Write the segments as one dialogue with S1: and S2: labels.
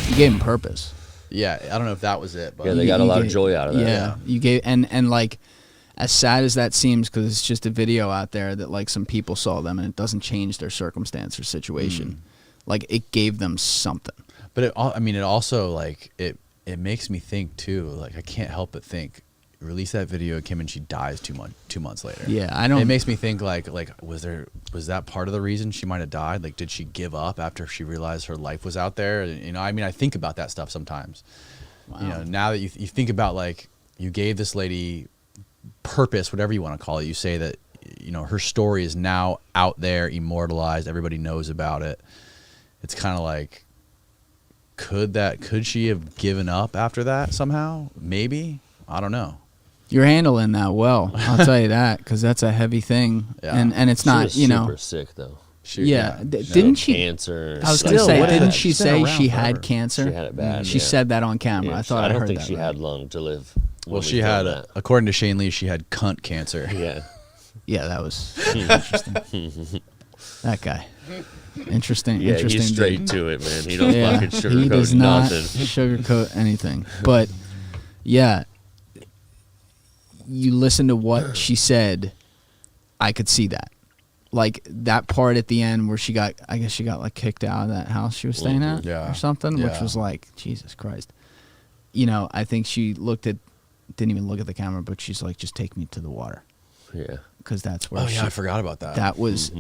S1: You gave him purpose.
S2: Yeah, I don't know if that was it, but
S3: Yeah, they got a lot of joy out of that.
S1: Yeah, you gave, and like, as sad as that seems, because it's just a video out there that like some people saw them and it doesn't change their circumstance or situation. Like, it gave them something.
S2: But it also like it makes me think too. Like, I can't help but think, release that video, Kim, and she dies 2 months later.
S1: Yeah, I don't.
S2: It makes me think like was that part of the reason she might have died? Like, did she give up after she realized her life was out there? You know, I mean, I think about that stuff sometimes. Wow. You know, now that you think about, like, you gave this lady purpose, whatever you want to call it. You say that, you know, her story is now out there, immortalized. Everybody knows about it. It's kind of like, could she have given up after that somehow? Maybe. I don't know.
S1: You're handling that well. I'll tell you that, because that's a heavy thing, and it's not, you know.
S3: Super sick though.
S1: Didn't she?
S3: Cancer.
S1: I was gonna say, didn't she say she had cancer?
S3: She had it bad.
S1: She said that on camera.
S3: Yeah,
S1: I thought
S3: I don't
S1: heard
S3: think
S1: that
S3: she
S1: right.
S3: had long to live.
S2: Well, she had, according to Shane Lee, she had cunt cancer.
S3: Yeah.
S1: Yeah, that was interesting. That guy. Interesting.
S3: Yeah,
S1: interesting.
S3: he's straight
S1: dude.
S3: to it, man. He don't fucking sugarcoat
S1: he does not
S3: nothing.
S1: sugarcoat anything. But yeah, you listen to what she said, I could see that. Like, that part at the end where I guess she got like kicked out of that house she was staying at or something, which was like, Jesus Christ. You know, I think she didn't even look at the camera, but she's like, just take me to the water.
S3: Yeah.
S1: Because that's where
S2: I forgot about that.
S1: That was,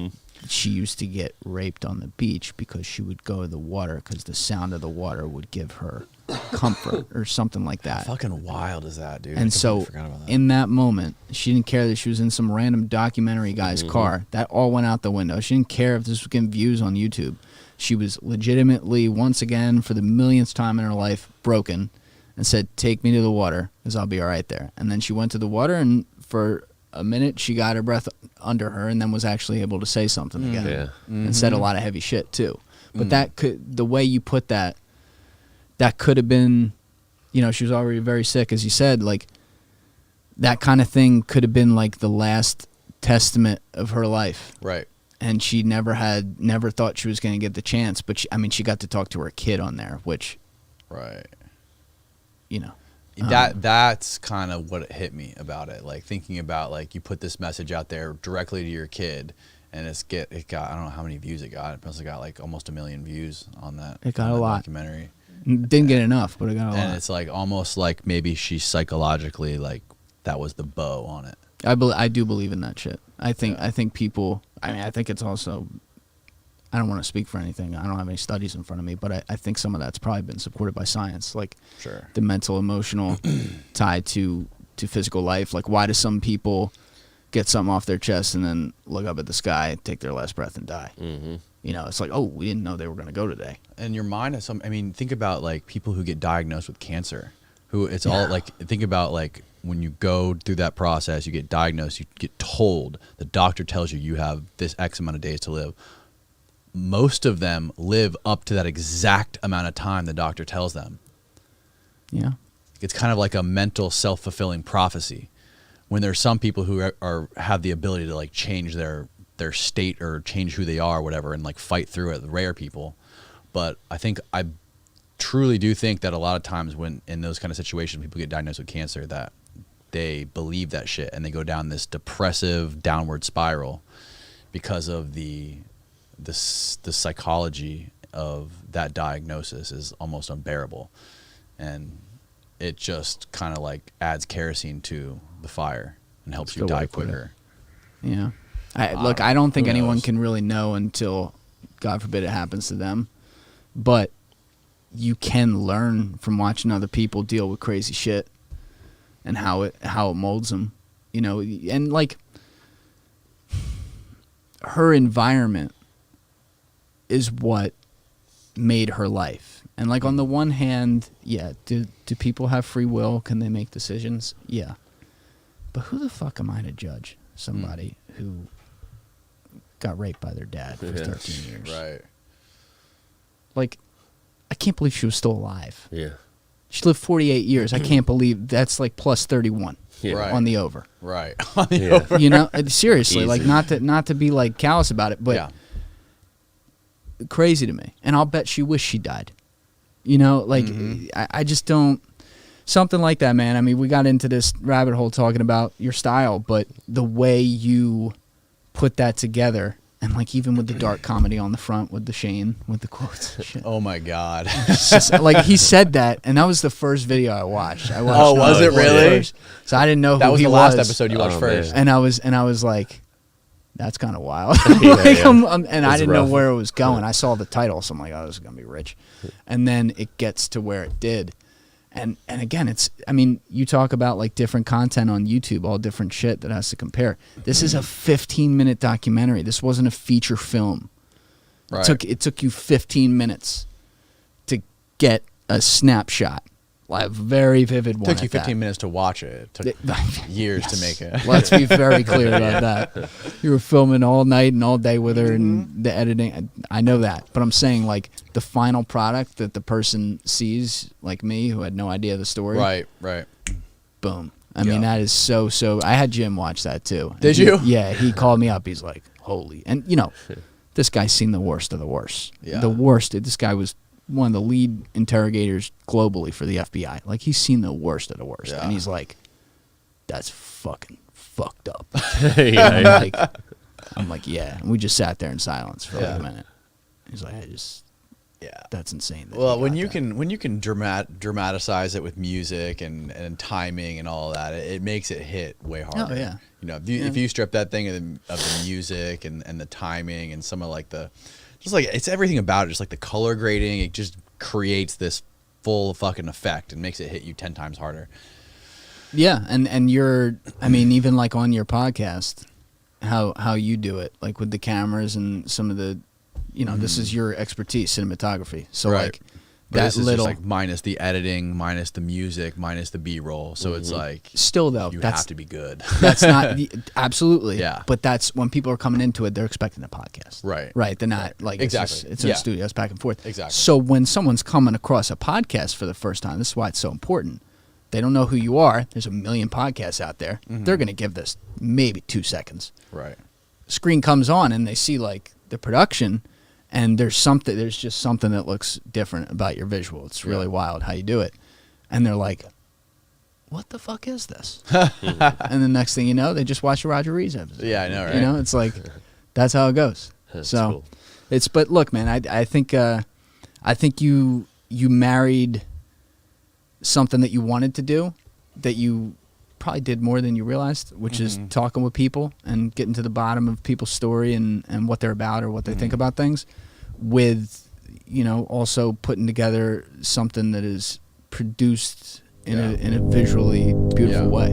S1: she used to get raped on the beach because she would go to the water because the sound of the water would give her comfort or something like that.
S2: How fucking wild is that, dude?
S1: And so in that moment, she didn't care that she was in some random documentary guy's car. That all went out the window. She didn't care if this was getting views on YouTube. She was legitimately, once again, for the millionth time in her life, broken and said, take me to the water because I'll be all right there. And then she went to the water, and for a minute she got her breath under her and then was actually able to say something again.
S3: Yeah.
S1: And said a lot of heavy shit too. But that could, the way you put that could have been, you know, she was already very sick, as you said, like, that kind of thing could have been like the last testament of her life.
S2: Right.
S1: And she never thought she was going to get the chance, but she got to talk to her kid on there, which,
S2: right, you know,
S1: that's
S2: kind of what hit me about it. Like, thinking about, like, you put this message out there directly to your kid, and it got I don't know how many views it got. It must have got like almost 1 million views on that.
S1: It got a lot.
S2: Documentary.
S1: Didn't get enough, but it got a lot.
S2: And it's like almost like maybe she psychologically, like, that was the bow on it.
S1: I do believe in that shit. I think people. I mean, I think it's also. I don't want to speak for anything. I don't have any studies in front of me, but I think some of that's probably been supported by science, like the mental, emotional tied to physical life. Like, why do some people get something off their chest and then look up at the sky, take their last breath, and die? Mm-hmm. You know, it's like, oh, we didn't know they were going to go today.
S2: And your mind has some. I mean, think about, like, people who get diagnosed with cancer, who it's all like. Think about, like, when you go through that process, you get diagnosed, you get told, the doctor tells you have this X amount of days to live. Most of them live up to that exact amount of time the doctor tells them.
S1: Yeah.
S2: It's kind of like a mental self-fulfilling prophecy. When there's some people who have the ability to, like, change their state or change who they are or whatever, and, like, fight through it, the rare people. But I truly do think that a lot of times when in those kind of situations people get diagnosed with cancer, that they believe that shit and they go down this depressive downward spiral because of the psychology of that diagnosis is almost unbearable, and it just kind of like adds kerosene to the fire and helps you die quicker.
S1: Yeah. I don't think anyone can really know until, God forbid, it happens to them, but you can learn from watching other people deal with crazy shit and how it molds them, you know. And, like, her environment is what made her life. And, like, on the one hand, yeah, do people have free will? Can they make decisions? Yeah. But who the fuck am I to judge somebody who got raped by their dad for 13 years?
S2: Right.
S1: Like, I can't believe she was still alive.
S3: Yeah.
S1: She lived 48 years. I can't believe that's like plus 31 on the over.
S2: Right. On the over.
S1: You know, seriously, like, not to be like callous about it, but crazy to me. And I'll bet she wished she died. You know, like I just don't. Something like that, man. I mean, we got into this rabbit hole talking about your style, but the way you put that together, and like even with the dark comedy on the front with the Shane, with the quotes and shit.
S2: Oh my God.
S1: It's just, like he said that, and that was the first video I watched.
S2: Oh, was it really?
S1: First. So I didn't know who
S2: that was
S1: he
S2: the last episode you watched first.
S1: And I was like, that's kind of wild. Like, and I didn't know where it was going. I saw the title, so I'm like, oh, this is gonna be rich. And then it gets to where it did. And again, I mean, you talk about like different content on YouTube, all different shit that has to compare. This is a 15-minute documentary. This wasn't a feature film.
S2: Right.
S1: It took you 15 minutes to get a snapshot, like a very vivid one.
S2: It took you 15 minutes to watch it. It took years to make it.
S1: Let's be very clear about that. You were filming all night and all day with her and the editing. I know that. But I'm saying like the final product that the person sees, like me, who had no idea the story.
S2: Right.
S1: Boom. I mean, that is so. I had Jim watch that too.
S2: Did you?
S1: Yeah, he called me up. He's like, holy. And, you know, this guy's seen the worst of the worst.
S2: Yeah.
S1: The worst. This guy was one of the lead interrogators globally for the FBI. Like, he's seen the worst of the worst.
S2: Yeah.
S1: And he's like, that's fucking fucked up. I'm like, yeah. And we just sat there in silence for like a minute. He's like, that's insane.
S2: Well, when you can dramatize it with music and timing and all of that, it makes it hit way harder.
S1: Oh, yeah.
S2: You know, if you strip that thing of the music and the timing and some of like just like it's everything about it, just like the color grading, it just creates this full fucking effect and makes it hit you 10 times harder.
S1: Yeah, and you're, I mean, even like on your podcast, how you do it, like with the cameras and some of the, you know, this is your expertise, cinematography. So like
S2: but this is just like minus the editing, minus the music, minus the B-roll. So it's like
S1: still though
S2: you have to be good.
S1: That's not absolutely.
S2: Yeah.
S1: But that's when people are coming into it, they're expecting a podcast.
S2: Right.
S1: Right. They're not like
S2: exactly.
S1: It's in a studio, it's back and forth.
S2: Exactly.
S1: So when someone's coming across a podcast for the first time, this is why it's so important. They don't know who you are. There's a million podcasts out there. They're going to give this maybe 2 seconds.
S2: Right.
S1: Screen comes on and they see like the production. And there's just something that looks different about your visual. It's really wild how you do it. And they're like, what the fuck is this? And the next thing you know, they just watch a Roger Rees episode.
S2: Yeah, I know, right?
S1: You know, it's like, that's how it goes.
S3: That's
S1: so
S3: cool.
S1: But look, man, I think you married something that you wanted to do that you probably did more than you realized, which is talking with people and getting to the bottom of people's story and what they're about or what they think about things, with, you know, also putting together something that is produced in a visually beautiful way.